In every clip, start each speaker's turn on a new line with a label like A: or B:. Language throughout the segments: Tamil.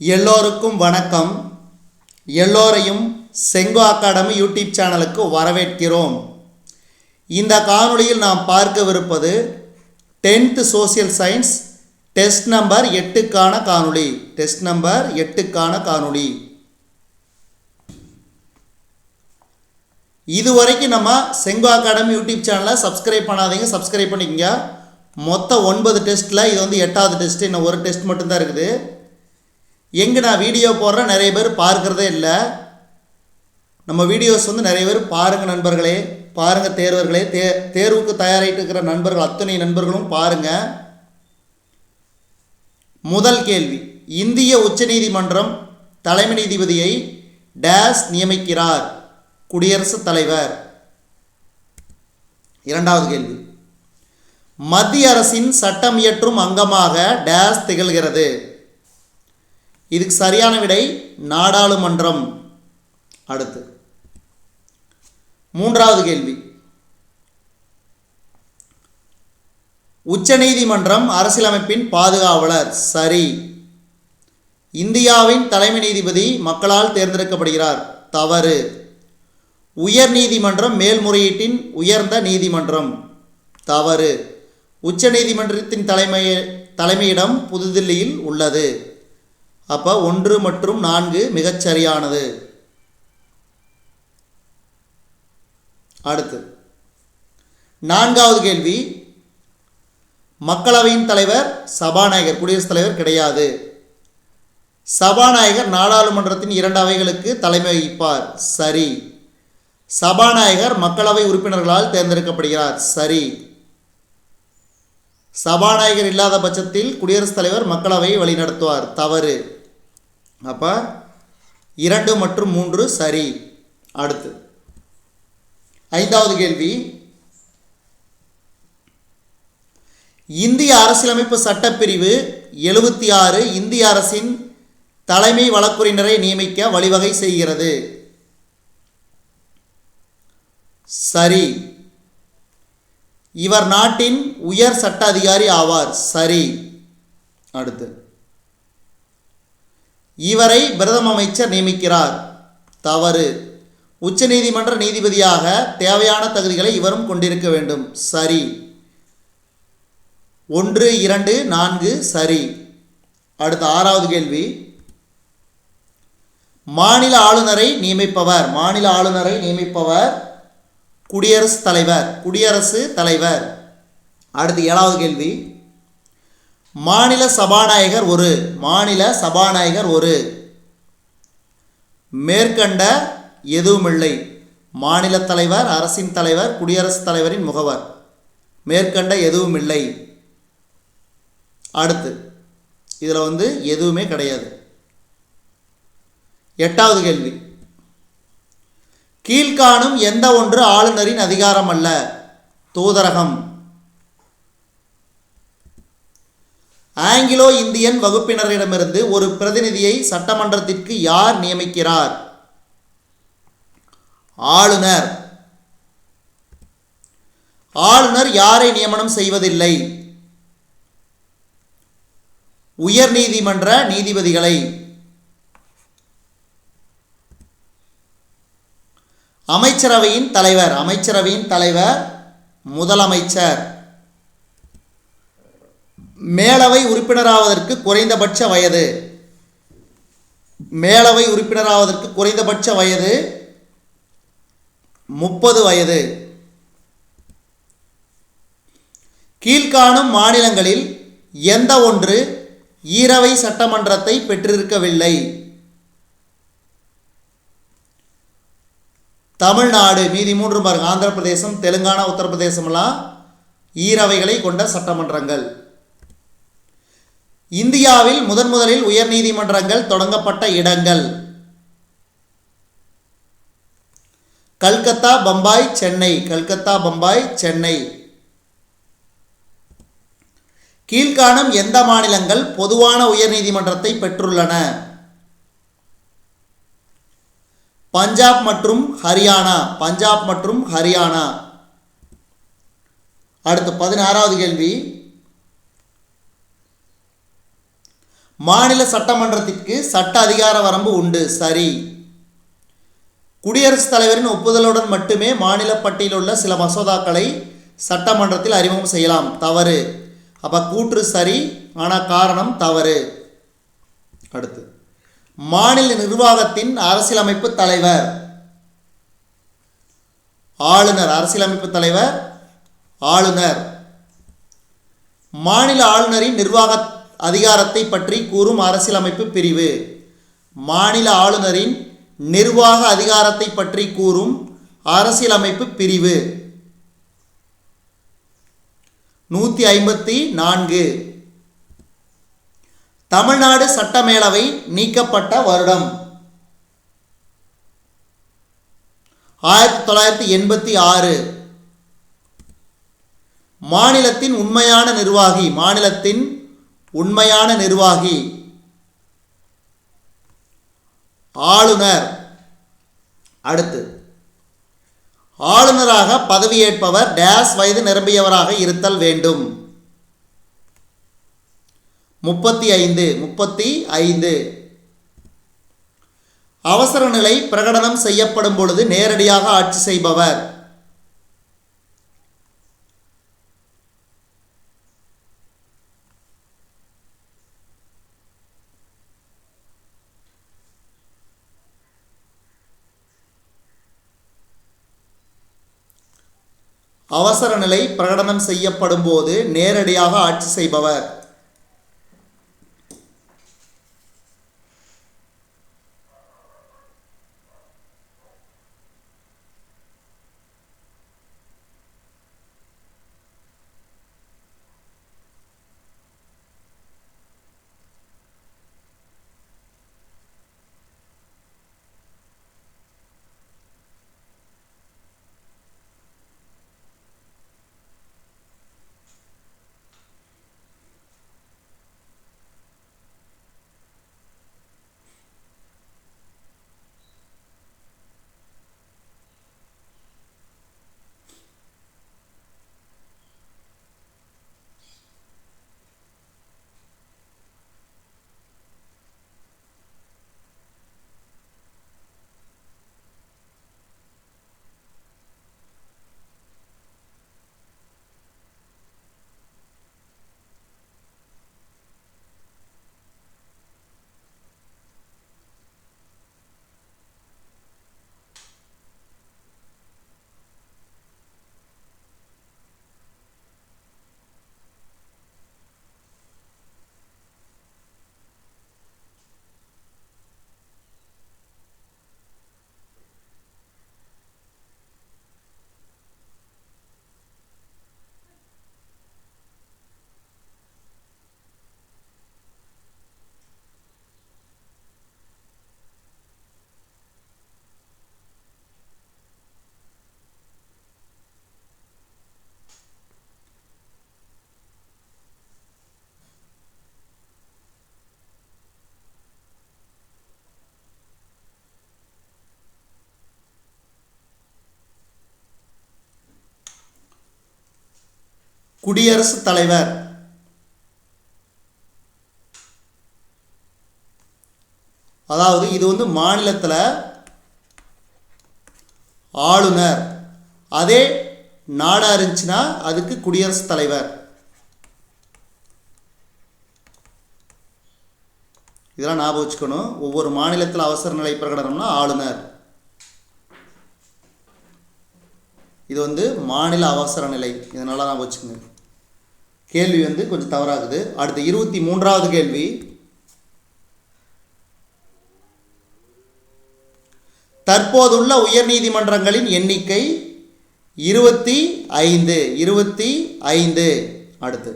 A: எல்லோருக்கும் வணக்கம். எல்லோரையும் செங்கோ அகாடமி யூடியூப் சேனலுக்கு வரவேற்கிறோம். இந்த காணொளியில் நாம் பார்க்கவிருப்பது 10th social science test number 8க்கான காணொளி. டெஸ்ட் நம்பர் 8க்கான காணொளி. இதுவரைக்கும் நம்ம செங்கோ அகாடமி யூடியூப் சேனலை சப்ஸ்கிரைப் பண்ணாதீங்க, சப்ஸ்கிரைப் பண்ணிக்கங்க. மொத்தம் 9 டெஸ்ட்டில் இது வந்து 8வது டெஸ்ட்டு. இன்னும் ஒரு டெஸ்ட் மட்டும்தான் இருக்குது. எங்கே நான் வீடியோ போடுறேன், நிறைய பேர் பார்க்குறதே இல்லை. நம்ம வீடியோஸ் வந்து நிறைய பேர் பாருங்கள் நண்பர்களே, பாருங்கள் தேர்வர்களே. தேர்வுக்கு தயாராகிட்டு இருக்கிற நண்பர்கள், அத்தனை நண்பர்களும் பாருங்கள். முதல் கேள்வி, இந்திய உச்சநீதிமன்றம் தலைமை நீதிபதியை டேஸ் நியமிக்கிறார்? குடியரசுத் தலைவர். இரண்டாவது கேள்வி, மத்திய அரசின் சட்டம் இயற்றும் அங்கமாக டேஸ் திகழ்கிறது? இதுக்கு சரியான விடை நாடாளுமன்றம். அடுத்து மூன்றாவது கேள்வி, உச்சநீதிமன்றம் அரசியலமைப்பின் பாதுகாவலர். சரி. இந்தியாவின் தலைமை நீதிபதி மக்களால் தேர்ந்தெடுக்கப்படுகிறார். தவறு. உயர் நீதிமன்றம் மேல்முறையீட்டின் உயர்ந்த நீதிமன்றம். தவறு. உச்சநீதிமன்றத்தின் தலைமையிடம் புதுதில்லியில் உள்ளது. அப்போ 1 மற்றும் 4 மிகச்சரியானது. அடுத்து நான்காவது கேள்வி, மக்களவையின் தலைவர் சபாநாயகர், குடியரசுத் தலைவர் கிடையாது. சபாநாயகர் நாடாளுமன்றத்தின் 2 அவைகளுக்கு தலைமை வகிப்பார். சரி. சபாநாயகர் மக்களவை உறுப்பினர்களால் தேர்ந்தெடுக்கப்படுகிறார். சரி. சபாநாயகர் இல்லாத பட்சத்தில் குடியரசுத் தலைவர் மக்களவையை வழிநடத்துவார். தவறு. அப்போ 2 மற்றும் 3 சரி. அடுத்து ஐந்தாவது கேள்வி, இந்திய அரசியலமைப்பு சட்டப்பிரிவு 76 இந்திய அரசின் தலைமை வழக்குரைஞரை நியமிக்க வழிவகை செய்கிறது. சரி. இவர் நாட்டின் உயர் சட்ட அதிகாரி ஆவார். சரி. அடுத்து, இவரை பிரதம அமைச்சர் நியமிக்கிறார். தவறு. உச்சநீதிமன்ற நீதிபதியாக தேவையான தகுதிகளை இவரும் கொண்டிருக்க வேண்டும். சரி. 1, 2, 4 சரி. அடுத்த ஆறாவது கேள்வி, மாநில ஆளுநரை நியமிப்பவர். மாநில ஆளுநரை நியமிப்பவர் குடியரசுத் தலைவர். குடியரசுத் தலைவர். அடுத்து ஏழாவது கேள்வி, மாநில சபாநாயகர் ஒரு. மாநில சபாநாயகர் ஒரு. மேற்கண்ட எதுவுமில்லை. மாநில தலைவர், அரசின் தலைவர், குடியரசுத் தலைவரின் முகவர். மேற்கண்ட எதுவுமில்லை. அடுத்து இதில் வந்து எதுவுமே கிடையாது. எட்டாவது கேள்வி, கீழ்காணும் எந்த ஒன்று ஆளுநரின் அதிகாரம் அல்ல? தூதரகம். ஆங்கிலோ இந்தியன் வகுப்பினரிடமிருந்து ஒரு பிரதிநிதியை சட்டமன்றத்திற்கு யார் நியமிக்கிறார்? ஆளுநர். ஆளுநர் யாரை நியமனம் செய்வதில்லை? உயர் நீதிமன்ற நீதிபதிகளை. அமைச்சரவையின் தலைவர். அமைச்சரவையின் தலைவர் முதலமைச்சர். மேலவை உறுப்பினராவதற்கு குறைந்தபட்ச வயது. மேலவை உறுப்பினராவதற்கு குறைந்தபட்ச வயது 30 வயது. கீழ்காணும் மாநிலங்களில் எந்த ஒன்று ஈரவை சட்டமன்றத்தை பெற்றிருக்கவில்லை? தமிழ்நாடு. மீதி 3 பாருங்க, ஆந்திர பிரதேசம், தெலுங்கானா, உத்தரப்பிரதேசம்லாம் ஈரவைகளை கொண்ட சட்டமன்றங்கள். இந்தியாவில் முதலில் உயர் நீதிமன்றங்கள் தொடங்கப்பட்ட இடங்கள். கல்கத்தா, பம்பாய், சென்னை. கல்கத்தா, பம்பாய், சென்னை. கீழ்காணும் எந்த மாநிலங்கள் பொதுவான உயர் நீதிமன்றத்தை பெற்றுள்ளன? பஞ்சாப் மற்றும் ஹரியானா. பஞ்சாப் மற்றும் ஹரியானா. அடுத்து 16வது கேள்வி, மாநில சட்டமன்றத்திற்கு சட்ட அதிகார வரம்பு உண்டு. சரி. குடியரசுத் தலைவரின் ஒப்புதலுடன் மட்டுமே மாநில பட்டியலில் உள்ள சில மசோதாக்களை சட்டமன்றத்தில் அறிமுகம் செய்யலாம். தவறு. அப்போ கூற்று சரி, ஆனால் காரணம் தவறு. அடுத்து, மாநில நிர்வாகத்தின் அரசியலமைப்பு தலைவர். ஆளுநர். அரசியலமைப்பு தலைவர் ஆளுநர். மாநில ஆளுநரின் நிர்வாக அதிகாரத்தை பற்றி கூறும் அரசியலமைப்பு பிரிவு. மாநில ஆளுநரின் நிர்வாக அதிகாரத்தை பற்றி கூறும் அரசியலமைப்பு பிரிவு 154. தமிழ்நாடு சட்டமேலவை நீக்கப்பட்ட வருடம் 1986. மாநிலத்தின் உண்மையான நிர்வாகி. மாநிலத்தின் உண்மையான நிர்வாகி ஆளுநர். அடுத்து, ஆளுநராக பதவியேற்பவர் டேஸ் வயது நிரம்பியவராக இருத்தல் வேண்டும். 35. அவசர நிலை பிரகடனம் செய்யப்படும் பொழுது நேரடியாக ஆட்சி செய்பவர். அவசர நிலை பிரகடனம் செய்யப்படும் போது நேரடியாக ஆட்சி செய்பவர். குடியரசுத் தலைவர். அதாவது இது மாநிலத்தில் ஆளுநர், அதே நாடாக இருந்துச்சுன்னா அதுக்கு குடியரசுத் தலைவர். இதெல்லாம் ஞாபகம் வச்சுக்கணும். ஒவ்வொரு மாநிலத்தில் அவசர நிலை பிரகடனம்னா ஆளுநர். இது மாநில அவசர நிலை. இதனால ஞாபகம் வச்சுக்கோங்க. கேள்வி கொஞ்சம் தவறாகுது. அடுத்து 23வது கேள்வி. தற்போதுள்ள உயர்நீதிமன்றங்களின் எண்ணிக்கை 25. அடுத்து,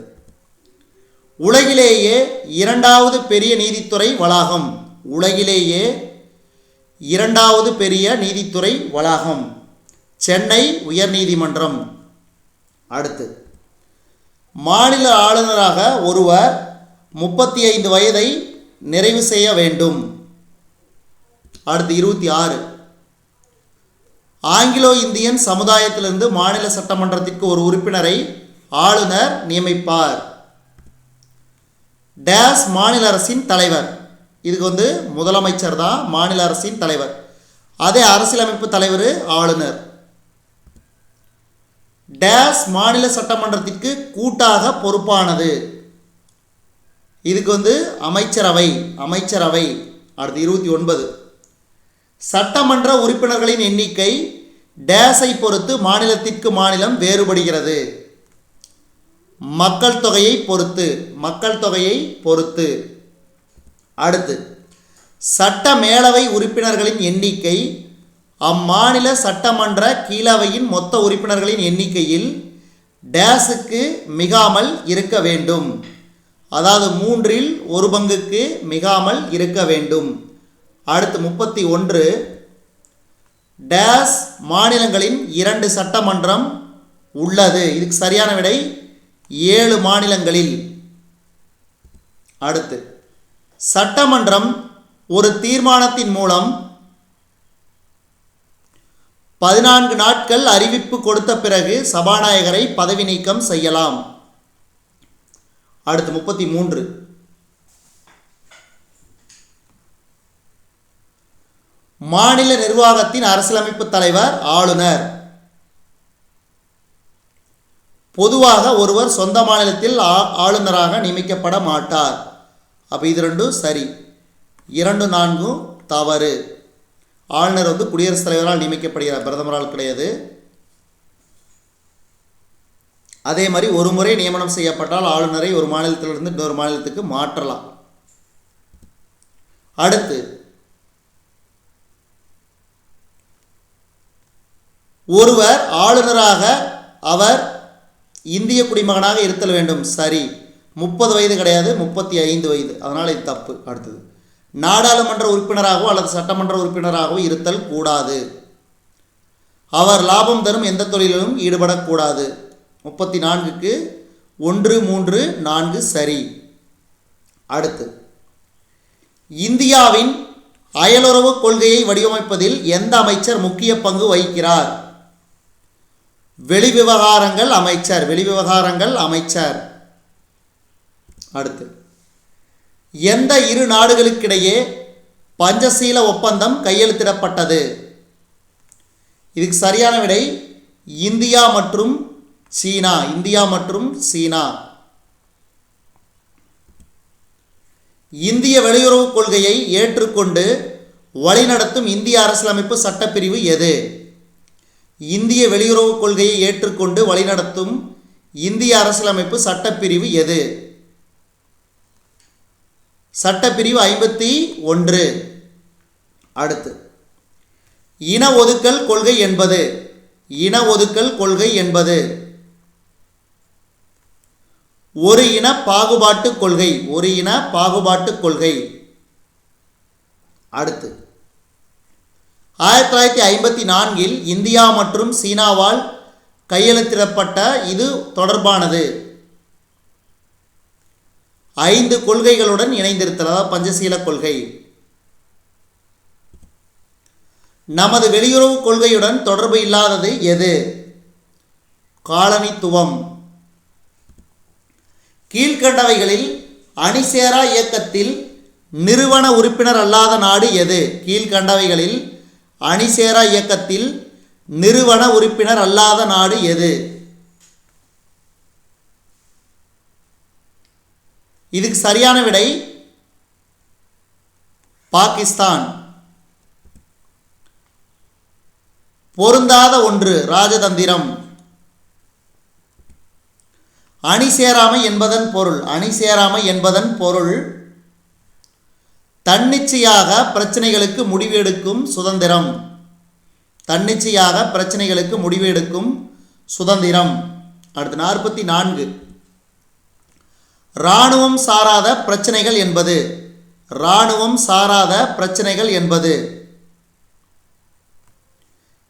A: உலகிலேயே இரண்டாவது பெரிய நீதித்துறை வளாகம். உலகிலேயே இரண்டாவது பெரிய நீதித்துறை வளாகம் சென்னை உயர்நீதிமன்றம். அடுத்து, மாநில ஆளுநராக ஒருவர் 35 வயதை நிறைவு செய்ய வேண்டும். அடுத்து 26. ஆங்கிலோ இந்தியன் சமுதாயத்திலிருந்து மாநில சட்டமன்றத்திற்கு ஒரு உறுப்பினரை ஆளுநர் நியமிப்பார். டேஸ் மாநில அரசின் தலைவர். இதுக்கு வந்து முதலமைச்சர் தான் மாநில அரசின் தலைவர். அதே அரசியலமைப்பு தலைவர் ஆளுநர். டேஸ் மாநில சட்டமன்றத்திற்கு கூட்டாக பொறுப்பானது. இதுக்கு வந்து அமைச்சரவை. அடுத்து 29. சட்டமன்ற உறுப்பினர்களின் எண்ணிக்கை டேஸை பொறுத்து மாநிலத்திற்கு மாநிலம் வேறுபடுகிறது. மக்கள் தொகையை பொறுத்து. அடுத்து சட்ட மேலவை உறுப்பினர்களின் எண்ணிக்கை அம்மாநில சட்டமன்ற கீழவையின் மொத்த உறுப்பினர்களின் எண்ணிக்கையில் டேஸுக்கு மிகாமல் இருக்க வேண்டும். அதாவது 1/3 மிகாமல் இருக்க வேண்டும். அடுத்து 31. டேஸ் மாநிலங்களின் 2 சட்டமன்றம் உள்ளது. இதுக்கு சரியான விடை 7 மாநிலங்களில். அடுத்து சட்டமன்றம் ஒரு தீர்மானத்தின் மூலம் 14 நாட்கள் அறிவிப்பு கொடுத்த பிறகு சபாநாயகரை பதவி நீக்கம் செய்யலாம். அடுத்து 33. மாநில நிர்வாகத்தின் அரசியலமைப்பு தலைவர் ஆளுநர். பொதுவாக ஒருவர் சொந்த மாநிலத்தில் ஆளுநராக நியமிக்கப்பட மாட்டார். அப்போ இது 2 சரி, 2, 4 தவறு. ஆளுநர் வந்து குடியரசுத் தலைவரால் நியமிக்கப்படுகிறார், பிரதமரால் கிடையாது. அதே மாதிரி ஒரு முறை நியமனம் செய்யப்பட்டால் ஆளுநரை ஒரு மாநிலத்திலிருந்து இன்னொரு மாநிலத்துக்கு மாற்றலாம். அடுத்து ஒருவர் ஆளுநராக அவர் இந்திய குடிமகனாக இருத்தல் வேண்டும். சரி, 30 வயது கிடையாது, 35 வயது. அதனால் இது தப்பு. அடுத்தது நாடாளுமன்ற உறுப்பினராகவோ அல்லது சட்டமன்ற உறுப்பினராகவோ இருத்தல் கூடாது. அவர் லாபம் தரும் எந்த தொழிலிலும் ஈடுபடக்கூடாது. 34க்கு 1, 3, 4 சரி. அடுத்து இந்தியாவின் அயலுறவு கொள்கையை வடிவமைப்பதில் எந்த அமைச்சர் முக்கிய பங்கு வகிக்கிறார்? வெளிவிவகாரங்கள் அமைச்சர். அடுத்து எந்த 2 நாடுகளுக்கிடையே பஞ்சசீல ஒப்பந்தம் கையெழுத்திடப்பட்டது? இதுக்கு சரியான விடை இந்தியா மற்றும் சீனா. இந்திய வெளியுறவு கொள்கையை ஏற்றுக்கொண்டு வழிநடத்தும் இந்திய அரசியலமைப்பு சட்டப்பிரிவு எது? இந்திய வெளியுறவு கொள்கையை ஏற்றுக்கொண்டு வழிநடத்தும் இந்திய அரசியலமைப்பு சட்டப்பிரிவு எது? சட்டப்பிரிவு 51. அடுத்து இன ஒதுக்கல் கொள்கை என்பது ஒரு இன பாகுபாட்டு கொள்கை. அடுத்து 1954 இந்தியா மற்றும் சீனாவால் கையெழுத்திடப்பட்ட இது தொடர்பானது 5 கொள்கைகளுடன் இணைந்திருத்தல், அதாவது பஞ்சசீல கொள்கை. நமது வெளியுறவு கொள்கையுடன் தொடர்பு இல்லாதது எது? காலனித்துவம். கீழ்கண்டவைகளில் அணிசேரா இயக்கத்தில் நிறுவன உறுப்பினர் அல்லாத நாடு எது? கீழ்கண்டவைகளில் அணிசேரா இயக்கத்தில் நிறுவன உறுப்பினர் அல்லாத நாடு எது? இதுக்கு சரியான விடை பாகிஸ்தான். பொருந்தாத ஒன்று ராஜதந்திரம். அணிசேராமை என்பதன் பொருள் தன்னிச்சையாக பிரச்சனைகளுக்கு முடிவு எடுக்கும் சுதந்திரம். அடுத்து 44 இராணுவம் சாராத பிரச்சனைகள் என்பது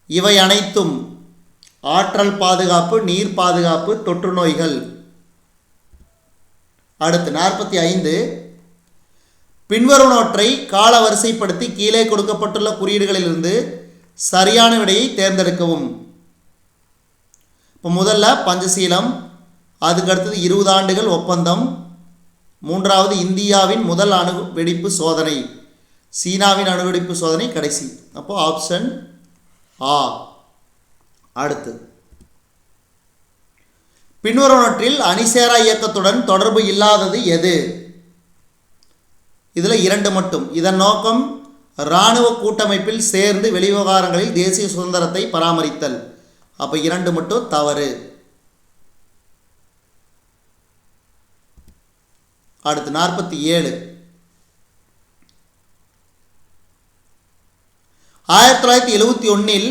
A: இவை அனைத்தும் ஆற்றல் பாதுகாப்பு, நீர் பாதுகாப்பு, தொற்று நோய்கள். அடுத்து 45 பின்வருவனவற்றை கால வரிசைப்படுத்தி கீழே கொடுக்கப்பட்டுள்ள குறியீடுகளிலிருந்து சரியான விடையை தேர்ந்தெடுக்கவும். இப்போ முதல்ல பஞ்சசீலம், அதுக்கு அடுத்தது 20 ஆண்டுகள் ஒப்பந்தம், மூன்றாவது இந்தியாவின் முதல் அணு வெடிப்பு சோதனை, சீனாவின் அணுவெடிப்பு சோதனை கடைசி. அப்போ ஆப்ஷன் ஆ. அடுத்து, பின்வருவனவற்றில் அணிசேரா இயக்கத்துடன் தொடர்பு இல்லாதது எது? இதில் 2 மட்டும். இதன் நோக்கம் இராணுவ கூட்டமைப்பில் சேர்ந்து வெளிவிவகாரங்களில் தேசிய சுதந்திரத்தை பராமரித்தல். அப்போ 2 மட்டும் தவறு. அடுத்து 47. 1971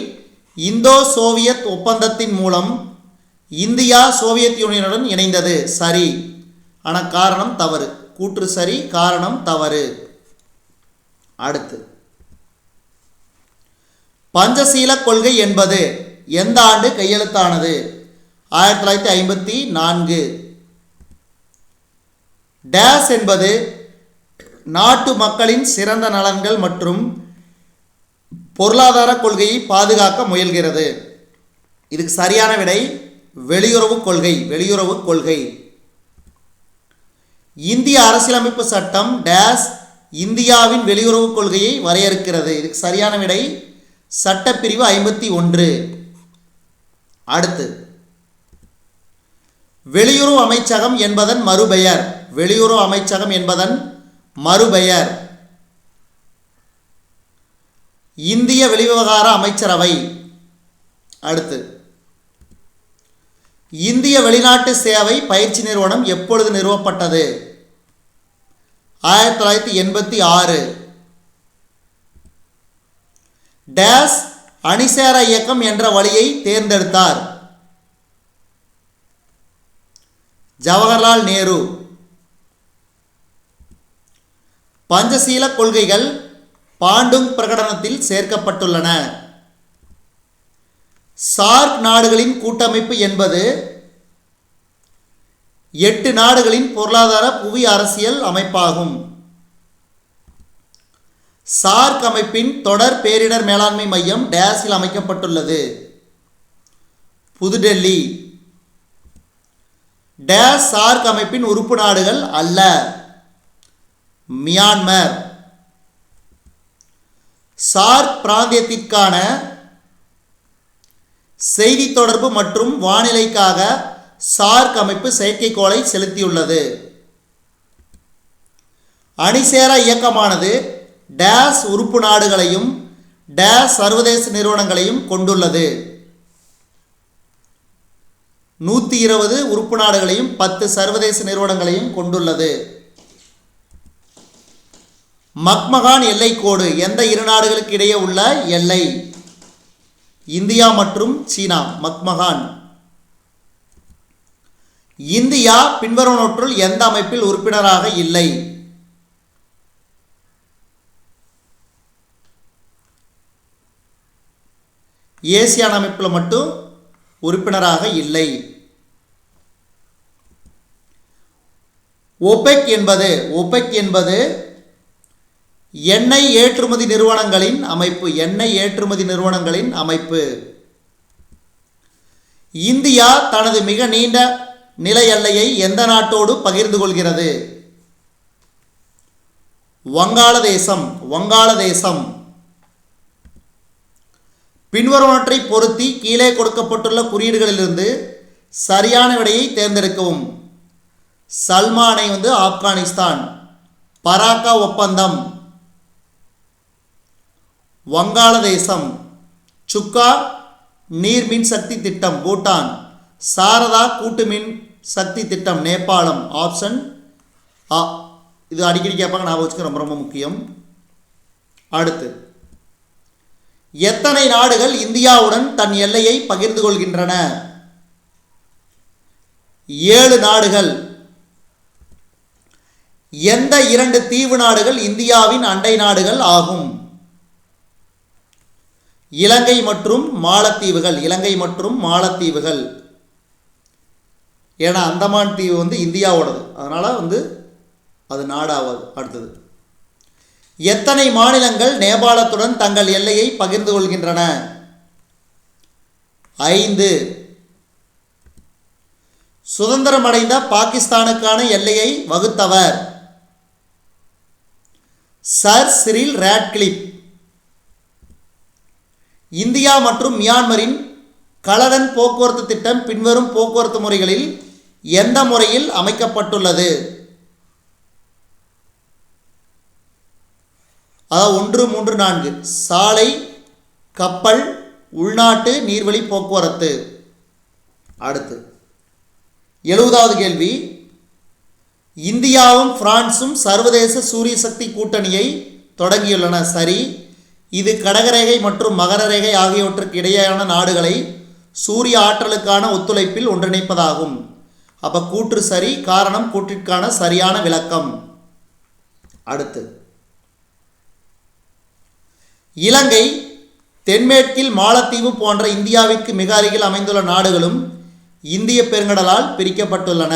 A: இந்தோ சோவியத் ஒப்பந்தத்தின் மூலம் இந்தியா சோவியத் யூனியனுடன் இணைந்தது. சரி, ஆனால் காரணம் தவறு. கூற்று சரி, காரணம் தவறு. அடுத்து, பஞ்சசீல கொள்கை என்பது எந்த ஆண்டு கையெழுத்தானது? 1954. டேஸ் என்பது நாட்டு மக்களின் சிறந்த நலன்கள் மற்றும் பொருளாதார கொள்கையை பாதுகாக்க முயல்கிறது. இதுக்கு சரியான விடை வெளியுறவு கொள்கை. வெளியுறவு கொள்கை. இந்திய அரசியலமைப்பு சட்டம் டேஸ் இந்தியாவின் வெளியுறவு கொள்கையை வரையறுக்கிறது. இதுக்கு சரியான விடை சட்டப்பிரிவு 51. அடுத்து, வெளியுறவு அமைச்சகம் என்பதன் மறுபெயர். வெளியுறவு அமைச்சகம் என்பதன் மறுபெயர் இந்திய வெளிவிவகார அமைச்சரவை. அடுத்து, இந்திய வெளிநாட்டு சேவை பயிற்சி நிறுவனம் எப்பொழுது நிறுவப்பட்டது? 1986. டேஸ் அணிசேரா இயக்கம் என்ற வழியை தேர்ந்தெடுத்தார்? ஜவஹர்லால் நேரு. பஞ்சசீல கொள்கைகள் பாண்டுங் பிரகடனத்தில் சேர்க்கப்பட்டுள்ளன. சார்க் நாடுகளின் கூட்டமைப்பு என்பது 8 நாடுகளின் பொருளாதார புவி அரசியல் அமைப்பாகும். சார்க் அமைப்பின் தொடர் பேரிடர் மேலாண்மை மையம் டேஸில் அமைக்கப்பட்டுள்ளது. புதுடெல்லி. டேஸ் சார்க் அமைப்பின் உறுப்பு நாடுகள் அல்ல. மியான்மர். சார்க் பிராந்தியத்திற்கான செய்தி தொடர்பு மற்றும் வானிலைக்காக சார்க் அமைப்பு செயற்கைக்கோளை செலுத்தியுள்ளது. அணிசேரா இயக்கமானது டேஸ் உறுப்பு நாடுகளையும் டேஸ் சர்வதேச நிறுவனங்களையும் கொண்டுள்ளது. 120 உறுப்பு நாடுகளையும் 10 சர்வதேச நிறுவனங்களையும் கொண்டுள்ளது. மக்மகான் எல்லை கோடு எந்த 2 நாடுகளுக்கு இடையே உள்ள எல்லை? இந்தியா மற்றும் சீனா. மக்மகான். இந்தியா பின்வருவனவற்றுள் எந்த அமைப்பில் உறுப்பினராக இல்லை? ஏசியான் அமைப்பில் மட்டும் உறுப்பினராக இல்லை. ஒபெக் என்பது எண்ணெய் ஏற்றுமதி நிறுவனங்களின் அமைப்பு. எண்ணெய் ஏற்றுமதி நிறுவனங்களின் அமைப்பு. இந்தியா தனது மிக நீண்ட நில எல்லையை எந்த நாட்டோடு பகிர்ந்து கொள்கிறது? வங்காளதேசம். வங்காளதேசம். பின்வருவனவற்றை பொருத்தி கீழே கொடுக்கப்பட்டுள்ள குறியீடுகளிலிருந்து சரியான விடையை தேர்ந்தெடுக்கவும். சல்மானை ஆப்கானிஸ்தான். பராக்கா ஒப்பந்தம் வங்காளதேசம். சுக்கா நீர்மின் சக்தி திட்டம் பூட்டான். சாரதா கூட்டு மின் சக்தி திட்டம் நேபாளம். ஆப்ஷன் ஆ. இது அடிக்கடி கேட்பாங்க, ஞாபகம் வச்சுக்க, ரொம்ப ரொம்ப முக்கியம். அடுத்து, எத்தனை நாடுகள் இந்தியாவுடன் தன் எல்லையை பகிர்ந்து கொள்கின்றன? 7 நாடுகள். எந்த 2 தீவு நாடுகள் இந்தியாவின் அண்டை நாடுகள் ஆகும்? இலங்கை மற்றும் மாலத்தீவுகள். இலங்கை மற்றும் மாலத்தீவுகள். ஏன்னா அந்தமான் தீவு இந்தியாவோடது, அதனால் அது நாடாவது. அடுத்தது, எத்தனை மாநிலங்கள் நேபாளத்துடன் தங்கள் எல்லையை பகிர்ந்து கொள்கின்றன? 5. சுதந்திரமடைந்த பாகிஸ்தானுக்கான எல்லையை வகுத்தவர் சர் சிரில் ராட்க்ளிஃப். இந்தியா மற்றும் மியான்மரின் கலடன் போக்குவரத்து திட்டம் பின்வரும் போக்குவரத்து முறைகளில் எந்த முறையில் அமைக்கப்பட்டுள்ளது? அதாவது 1, 3, 4 சாலை, கப்பல், உள்நாட்டு நீர்வழி போக்குவரத்து. அடுத்து 70வது கேள்வி, இந்தியாவும் பிரான்சும் சர்வதேச சூரிய சக்தி கூட்டணியை தொடங்கியுள்ளன. சரி. இது கடகரேகை மற்றும் மகர ரேகை ஆகியவற்றுக்கு இடையேயான நாடுகளை சூரிய ஆற்றலுக்கான ஒத்துழைப்பில் ஒன்றிணைப்பதாகும். அப்போ கூற்று சரி. காரணம் கூற்றிற்கான சரியான விளக்கம். அடுத்து இலங்கை, தென்மேற்கில் மாலத்தீவு போன்ற இந்தியாவிற்கு மிக அருகில் அமைந்துள்ள நாடுகளும் இந்திய பெருங்கடலால் பிரிக்கப்பட்டுள்ளன.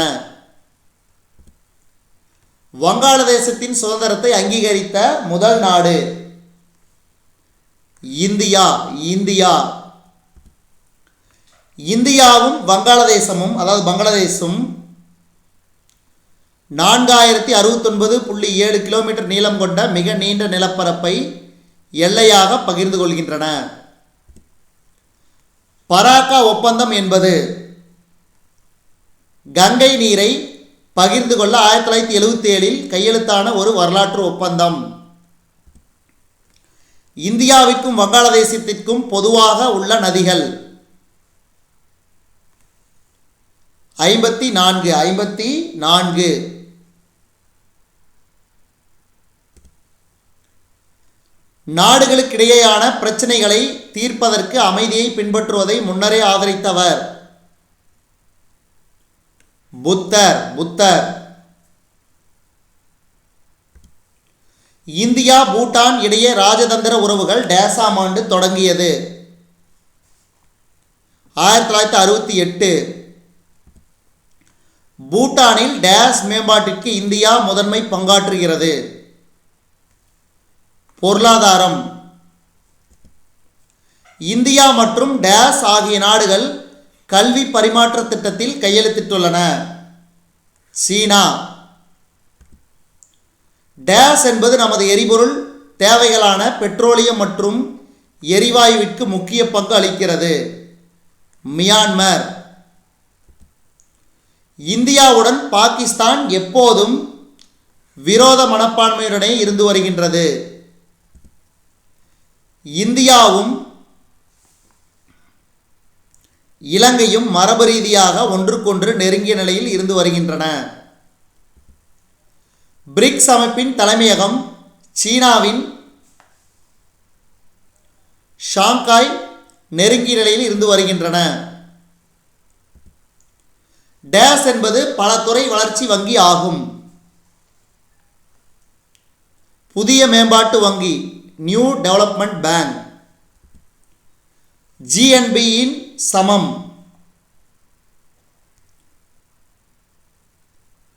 A: வங்காளதேசத்தின் சுதந்திரத்தை அங்கீகரித்த முதல் நாடு இந்தியா. இந்தியாவும் வங்காளதேசமும், அதாவது பங்களாதேசும் 4069.7 கிலோமீட்டர் நீளம் கொண்ட மிக நீண்ட நிலப்பரப்பை எல்லையாக பகிர்ந்து கொள்கின்றன. பராக்கா ஒப்பந்தம் என்பது கங்கை நீரை பகிர்ந்து கொள்ள 1977 கையெழுத்தான ஒரு வரலாற்று ஒப்பந்தம். இந்தியாவிற்கும் வங்காளதேசத்திற்கும் பொதுவாக உள்ள நதிகள் 54. நாடுகளுக்கிடையேயான பிரச்சனைகளை தீர்ப்பதற்கு அமைதியை பின்பற்றுவதை முன்னரே ஆதரித்தவர் புத்தர். இந்தியா பூட்டான் இடையே ராஜதந்திர உறவுகள் டேசாம் ஆண்டு தொடங்கியது? 1968. பூட்டானில் டேஸ் மேம்பாட்டிற்கு இந்தியா முதன்மை பங்காற்றுகிறது? பொருளாதாரம். இந்தியா மற்றும் டேஸ் ஆகிய நாடுகள் கல்வி பரிமாற்ற திட்டத்தில் கையெழுத்திட்டுள்ளன? சீனா. டேஸ் என்பது நமது எரிபொருள் தேவைகளான பெட்ரோலியம் மற்றும் எரிவாயுவிற்கு முக்கிய பங்கு அளிக்கிறது? மியான்மர். இந்தியாவுடன் பாகிஸ்தான் எப்போதும் விரோத மனப்பான்மையுடனே இருந்து வருகின்றது? இந்தியாவும் இலங்கையும் மரபு ரீதியாக ஒன்றுக்கொன்று நெருங்கிய நிலையில் இருந்து வருகின்றன. பிரிக்ஸ் அமைப்பின் தலைமையகம் சீனாவின் ஷாங்காய் நெருங்கிய நிலையில் இருந்து வருகின்றன. டேஸ் என்பது பல துறை வளர்ச்சி வங்கி ஆகும்? புதிய மேம்பாட்டு வங்கி, நியூ டெவலப்மெண்ட் பேங்க். ஜிஎன்பியின் சமம்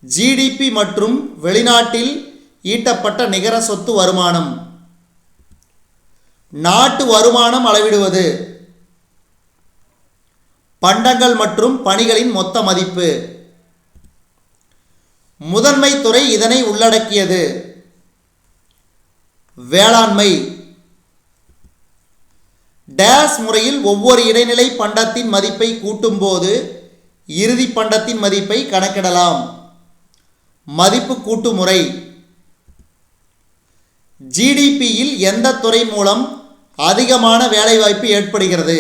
A: ஜிடிபி மற்றும் வெளிநாட்டில் ஈட்டப்பட்ட நிகர சொத்து வருமானம். நாட்டு வருமானம் அளவிடுவது பண்டங்கள் மற்றும் பணிகளின் மொத்த மதிப்பு. முதன்மை துறை இதனை உள்ளடக்கியது? வேளாண்மை. டேஸ் முறையில் ஒவ்வொரு இடைநிலை பண்டத்தின் மதிப்பை கூட்டும்போது இறுதி பண்டத்தின் மதிப்பை கணக்கிடலாம்? மதிப்பு கூட்டு முறை. ஜிடிபியில் எந்த துறை மூலம் அதிகமான வேலைவாய்ப்பு ஏற்படுகிறது?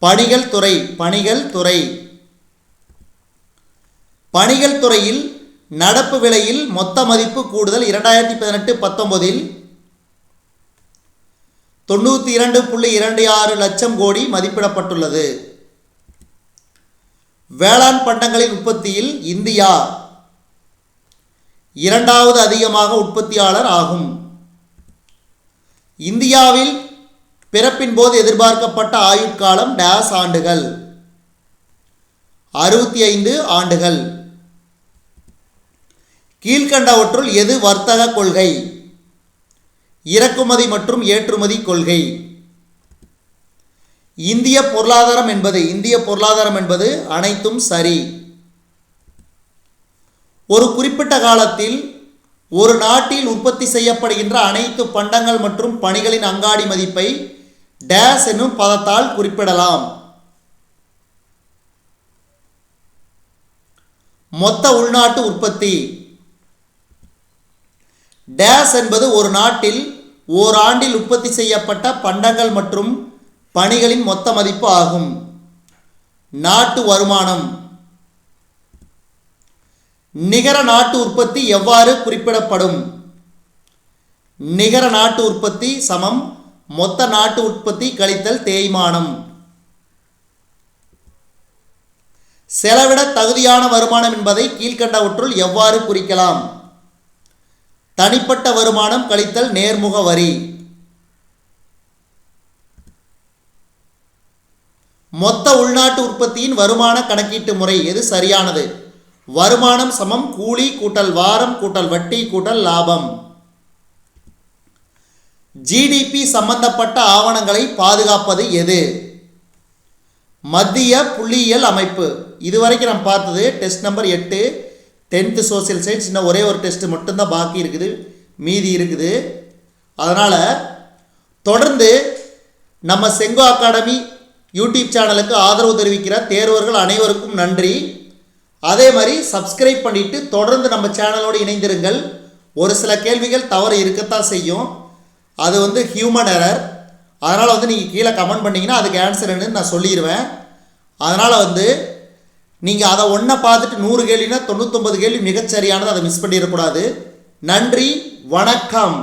A: பணிகள் துறை. பணிகள் துறையில் நடப்பு விலையில் மொத்த மதிப்பு கூடுதல் 2018-19 92.26 லட்சம் கோடி மதிப்பிடப்பட்டுள்ளது. வேளாண் பண்டங்களின் உற்பத்தியில் இந்தியா இரண்டாவது அதிகமாக உற்பத்தியாளர் ஆகும். இந்தியாவில் பிறப்பின் போது எதிர்பார்க்கப்பட்ட ஆயுட்காலம் டேஸ் ஆண்டுகள்? 65 ஆண்டுகள். கீழ்கண்டவற்றுள் எது வர்த்தக கொள்கை? இறக்குமதி மற்றும் ஏற்றுமதி கொள்கை. இந்திய பொருளாதாரம் என்பது அனைத்தும் சரி. ஒரு குறிப்பிட்ட காலத்தில் ஒரு நாட்டில் உற்பத்தி செய்யப்படுகின்ற அனைத்து பண்டங்கள் மற்றும் பணிகளின் அங்காடி மதிப்பை டேஸ் என்னும் பதத்தால் குறிப்பிடலாம். மொத்த உள்நாட்டு உற்பத்தி. டேஸ் என்பது ஒரு நாட்டில் ஓராண்டில் உற்பத்தி செய்யப்பட்ட பண்டங்கள் மற்றும் பணிகளின் மொத்த மதிப்பு ஆகும். நாட்டு வருமானம். நிகர நாட்டு உற்பத்தி எவ்வாறு குறிப்பிடப்படும்? நிகர நாட்டு உற்பத்தி சமம் மொத்த நாட்டு உற்பத்தி கழித்தல் தேய்மானம். செலவிட தகுதியான வருமானம் என்பதை கீழ்கண்டவற்றுள் எவ்வாறு குறிக்கலாம்? தனிப்பட்ட வருமானம் கழித்தல் நேர்முக வரி. மொத்த உள்நாட்டு உற்பத்தியின் வருமான கணக்கீட்டு முறை எது சரியானது? வருமானம் சமம் கூலி கூட்டல் வாரம் கூட்டல் வட்டி கூட்டல் லாபம். ஜிடிபி சம்பந்தப்பட்ட ஆவணங்களை பாதுகாப்பது எது? மத்திய புள்ளியியல் அமைப்பு. இதுவரைக்கும் நம்ம பார்த்தது test number 8 10th social science. இன்னும் ஒரே ஒரு டெஸ்ட் மட்டும்தான் பாக்கி இருக்குது, மீதி இருக்குது. அதனால் தொடர்ந்து நம்ம செங்கோ அகாடமி யூடியூப் சேனலுக்கு ஆதரவு தெரிவிக்கிற தேர்வர்கள் அனைவருக்கும் நன்றி. அதே மாதிரி சப்ஸ்கிரைப் பண்ணிவிட்டு தொடர்ந்து நம்ம சேனலோடு இணைந்திருங்கள். ஒரு சில கேள்விகள் தவறு இருக்கத்தான் செய்யும், அது ஹியூமன் எரர். அதனால் நீங்கள் கீழே கமெண்ட் பண்ணிங்கன்னா அதுக்கு ஆன்சர் என்னன்னு நான் சொல்லிடுவேன். அதனால் நீங்கள் அதை ஒன்றை பார்த்துட்டு 100 கேள்வினா 99 கேள்வி மிகச்சரியானது, அதை மிஸ் பண்ணிடக்கூடாது. நன்றி, வணக்கம்.